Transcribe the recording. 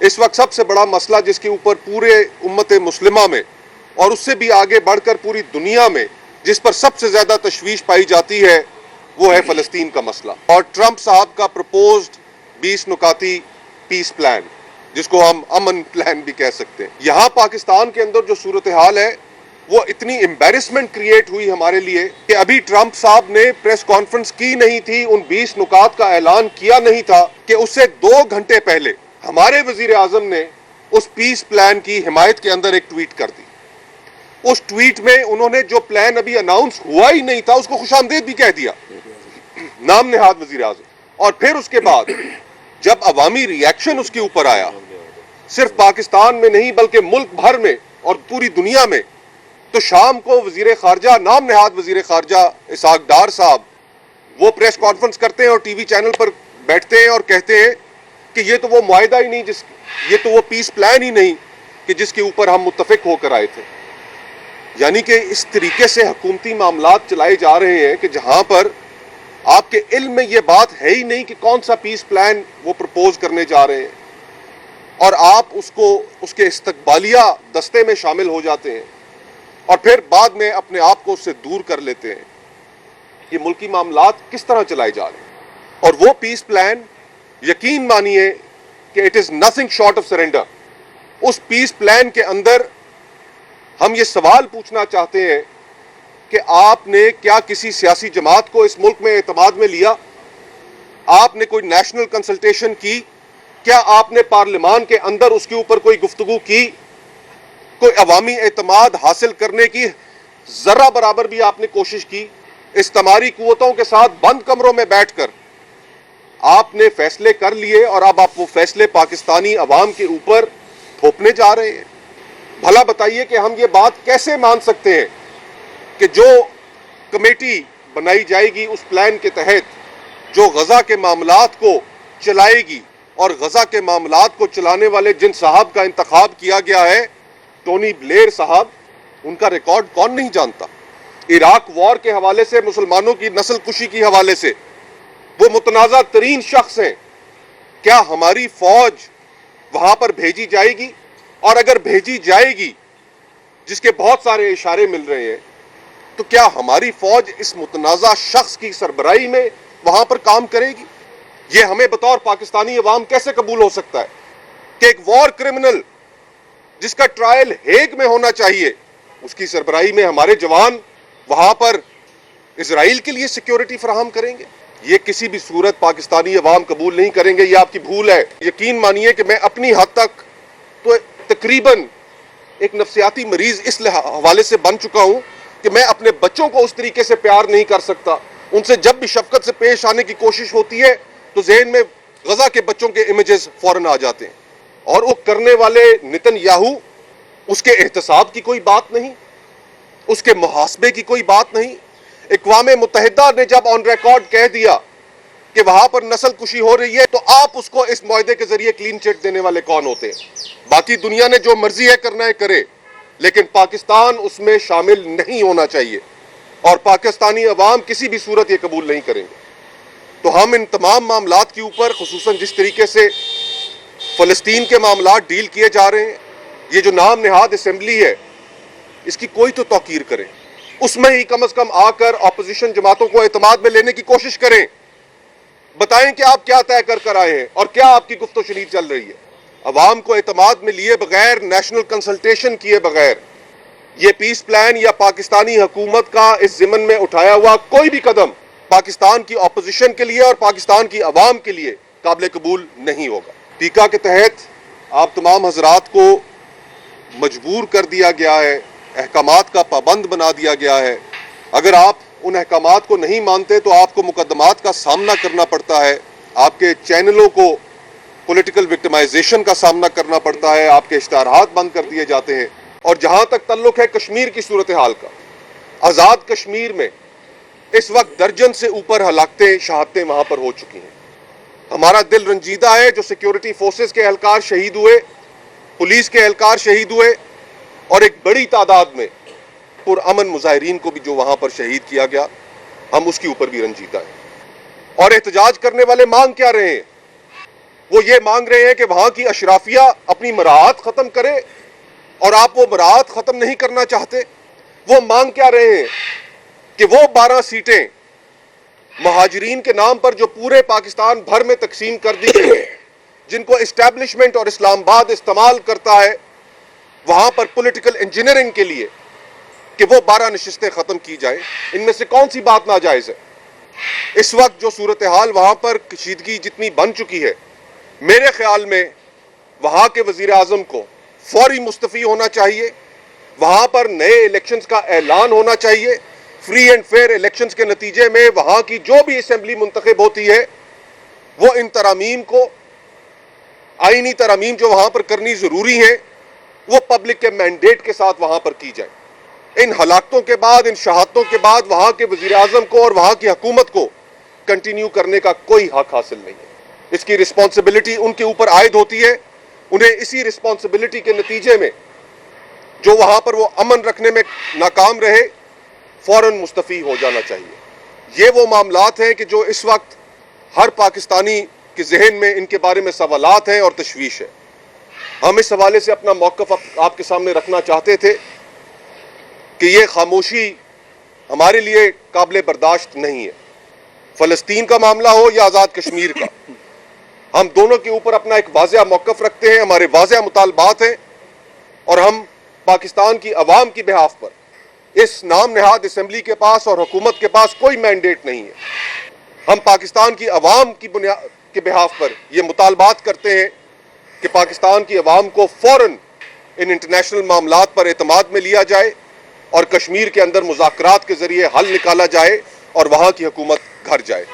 اس وقت سب سے بڑا مسئلہ جس کے اوپر پورے امت مسلمہ میں اور اس سے بھی آگے بڑھ کر پوری دنیا میں جس پر سب سے زیادہ تشویش پائی جاتی ہے وہ ہے فلسطین کا مسئلہ اور ٹرمپ صاحب کا پرپوزڈ 20 نکاتی پیس پلان، جس کو ہم امن پلان بھی کہہ سکتے ہیں۔ یہاں پاکستان کے اندر جو صورتحال ہے وہ اتنی امبیرسمنٹ کریٹ ہوئی ہمارے لیے کہ ابھی ٹرمپ صاحب نے پریس کانفرنس کی نہیں تھی، ان 20 نکات کا اعلان کیا نہیں تھا کہ اس سے 2 گھنٹے پہلے ہمارے وزیر اعظم نے اس پیس پلان کی حمایت کے اندر ایک ٹویٹ کر دی۔ اس ٹویٹ میں انہوں نے جو پلان ابھی اناؤنس ہوا ہی نہیں تھا اس کو خوش آمدید بھی کہہ دیا، نام نہاد وزیر اعظم۔ اور پھر اس کے بعد جب عوامی ری ایکشن اس کے اوپر آیا، صرف پاکستان میں نہیں بلکہ ملک بھر میں اور پوری دنیا میں، تو شام کو وزیر خارجہ، نام نہاد وزیر خارجہ اسحاق ڈار صاحب وہ پریس کانفرنس کرتے ہیں اور ٹی وی چینل پر بیٹھتے ہیں اور کہتے ہیں کہ یہ تو وہ معاہدہ ہی نہیں، یہ تو وہ پیس پلان ہی نہیں کہ جس کے اوپر ہم متفق ہو کر آئے تھے۔ یعنی کہ اس طریقے سے حکومتی معاملات چلائے جا رہے ہیں کہ جہاں پر آپ کے علم میں یہ بات ہے ہی نہیں کہ کون سا پیس پلان وہ پرپوز کرنے جا رہے ہیں، اور آپ اس کے استقبالیہ دستے میں شامل ہو جاتے ہیں اور پھر بعد میں اپنے آپ کو اس سے دور کر لیتے ہیں۔ یہ ملکی معاملات کس طرح چلائے جا رہے ہیں؟ اور وہ پیس پلان یقین مانیے کہ it is nothing short of surrender. اس پیس پلان کے اندر ہم یہ سوال پوچھنا چاہتے ہیں کہ آپ نے کیا کسی سیاسی جماعت کو اس ملک میں اعتماد میں لیا؟ آپ نے کوئی نیشنل کنسلٹیشن کی؟ کیا آپ نے پارلیمان کے اندر اس کے اوپر کوئی گفتگو کی؟ کوئی عوامی اعتماد حاصل کرنے کی ذرہ برابر بھی آپ نے کوشش کی؟ استعماری قوتوں کے ساتھ بند کمروں میں بیٹھ کر آپ نے فیصلے کر لیے اور اب آپ وہ فیصلے پاکستانی عوام کے اوپر تھوپنے جا رہے ہیں۔ بھلا بتائیے کہ ہم یہ بات کیسے مان سکتے ہیں کہ جو کمیٹی بنائی جائے گی اس پلان کے تحت جو غزہ کے معاملات کو چلائے گی، اور غزہ کے معاملات کو چلانے والے جن صاحب کا انتخاب کیا گیا ہے، ٹونی بلیئر صاحب، ان کا ریکارڈ کون نہیں جانتا؟ عراق وار کے حوالے سے، مسلمانوں کی نسل کشی کی حوالے سے وہ متنازع ترین شخص ہیں۔ کیا ہماری فوج وہاں پر بھیجی جائے گی؟ اور اگر بھیجی جائے گی، جس کے بہت سارے اشارے مل رہے ہیں، تو کیا ہماری فوج اس متنازع شخص کی سربراہی میں وہاں پر کام کرے گی؟ یہ ہمیں بطور پاکستانی عوام کیسے قبول ہو سکتا ہے کہ ایک وار کرمنل جس کا ٹرائل ہیگ میں ہونا چاہیے، اس کی سربراہی میں ہمارے جوان وہاں پر اسرائیل کے لیے سیکیورٹی فراہم کریں گے؟ یہ کسی بھی صورت پاکستانی عوام قبول نہیں کریں گے۔ یہ آپ کی بھول ہے۔ یقین مانیے کہ میں اپنی حد تک تو تقریباً ایک نفسیاتی مریض اس حوالے سے بن چکا ہوں کہ میں اپنے بچوں کو اس طریقے سے پیار نہیں کر سکتا۔ ان سے جب بھی شفقت سے پیش آنے کی کوشش ہوتی ہے تو ذہن میں غزہ کے بچوں کے امیجز فوراً آ جاتے ہیں، اور وہ کرنے والے نتن یاہو، اس کے احتساب کی کوئی بات نہیں، اس کے محاسبے کی کوئی بات نہیں۔ اقوام متحدہ نے جب آن ریکارڈ کہہ دیا کہ وہاں پر نسل کشی ہو رہی ہے، تو آپ اس کو اس معاہدے کے ذریعے کلین چٹ دینے والے کون ہوتے ہیں؟ باقی دنیا نے جو مرضی ہے کرنا ہے کرے، لیکن پاکستان اس میں شامل نہیں ہونا چاہیے، اور پاکستانی عوام کسی بھی صورت یہ قبول نہیں کریں گے۔ تو ہم ان تمام معاملات کے اوپر، خصوصاً جس طریقے سے فلسطین کے معاملات ڈیل کیے جا رہے ہیں، یہ جو نام نہاد اسمبلی ہے، اس کی کوئی تو توقیر کریں، اس میں ہی کم از کم آ کر اپوزیشن جماعتوں کو اعتماد میں لینے کی کوشش کریں، بتائیں کہ آپ کیا طے کر آئے ہیں اور کیا آپ کی گفت و شنید چل رہی ہے۔ عوام کو اعتماد میں لیے بغیر، نیشنل کنسلٹیشن کیے بغیر، یہ پیس پلان یا پاکستانی حکومت کا اس ضمن میں اٹھایا ہوا کوئی بھی قدم پاکستان کی اپوزیشن کے لیے اور پاکستان کی عوام کے لیے قابل قبول نہیں ہوگا۔ ٹیکا کے تحت آپ تمام حضرات کو مجبور کر دیا گیا ہے، احکامات کا پابند بنا دیا گیا ہے۔ اگر آپ ان احکامات کو نہیں مانتے تو آپ کو مقدمات کا سامنا کرنا پڑتا ہے، آپ کے چینلوں کو پولیٹیکل وکٹمائزیشن کا سامنا کرنا پڑتا ہے، آپ کے اشتہارات بند کر دیے جاتے ہیں۔ اور جہاں تک تعلق ہے کشمیر کی صورتحال کا، آزاد کشمیر میں اس وقت درجن سے اوپر ہلاکتیں، شہادتیں وہاں پر ہو چکی ہیں۔ ہمارا دل رنجیدہ ہے جو سیکیورٹی فورسز کے اہلکار شہید ہوئے، پولیس کے اہلکار شہید ہوئے، اور ایک بڑی تعداد میں پرامن مظاہرین کو بھی جو وہاں پر شہید کیا گیا، ہم اس کے اوپر بھی رنجیدہ ہیں۔ اور احتجاج کرنے والے مانگ کیا رہے ہیں؟ وہ یہ مانگ رہے ہیں کہ وہاں کی اشرافیہ اپنی مراعات ختم کرے اور آپ وہ مراعات ختم نہیں کرنا چاہتے. وہ مانگ کیا رہے ہیں کہ وہ 12 سیٹیں مہاجرین کے نام پر جو پورے پاکستان بھر میں تقسیم کر دی گئی ہیں، جن کو اسٹیبلشمنٹ اور اسلام آباد استعمال کرتا ہے وہاں پر پولیٹیکل انجینئرنگ کے لیے، کہ وہ 12 نشستیں ختم کی جائیں. ان میں سے کون سی بات ناجائز ہے؟ اس وقت جو صورتحال وہاں پر کشیدگی جتنی بن چکی ہے، میرے خیال میں وہاں کے وزیر اعظم کو فوری مستعفی ہونا چاہیے. وہاں پر نئے الیکشنز کا اعلان ہونا چاہیے. فری اینڈ فیئر الیکشنز کے نتیجے میں وہاں کی جو بھی اسمبلی منتخب ہوتی ہے وہ ان ترامیم کو، آئینی ترامیم جو وہاں پر کرنی ضروری ہیں، وہ پبلک کے مینڈیٹ کے ساتھ وہاں پر کی جائے. ان ہلاکتوں کے بعد، ان شہادتوں کے بعد وہاں کے وزیر اعظم کو اور وہاں کی حکومت کو کنٹینیو کرنے کا کوئی حق حاصل نہیں ہے. اس کی رسپانسبلٹی ان کے اوپر عائد ہوتی ہے. انہیں اسی رسپانسبلٹی کے نتیجے میں جو وہاں پر وہ امن رکھنے میں ناکام رہے، فوراً مستعفی ہو جانا چاہیے. یہ وہ معاملات ہیں کہ جو اس وقت ہر پاکستانی کے ذہن میں ان کے بارے میں سوالات ہیں اور تشویش ہے. ہم اس حوالے سے اپنا موقف آپ کے سامنے رکھنا چاہتے تھے کہ یہ خاموشی ہمارے لیے قابل برداشت نہیں ہے. فلسطین کا معاملہ ہو یا آزاد کشمیر کا، ہم دونوں کے اوپر اپنا ایک واضح موقف رکھتے ہیں. ہمارے واضح مطالبات ہیں اور ہم پاکستان کی عوام کی بہاف پر، اس نام نہاد اسمبلی کے پاس اور حکومت کے پاس کوئی مینڈیٹ نہیں ہے. ہم پاکستان کی عوام کی کے بہاف پر یہ مطالبات کرتے ہیں کہ پاکستان کی عوام کو فوراً ان انٹرنیشنل معاملات پر اعتماد میں لیا جائے اور کشمیر کے اندر مذاکرات کے ذریعے حل نکالا جائے اور وہاں کی حکومت گھر جائے.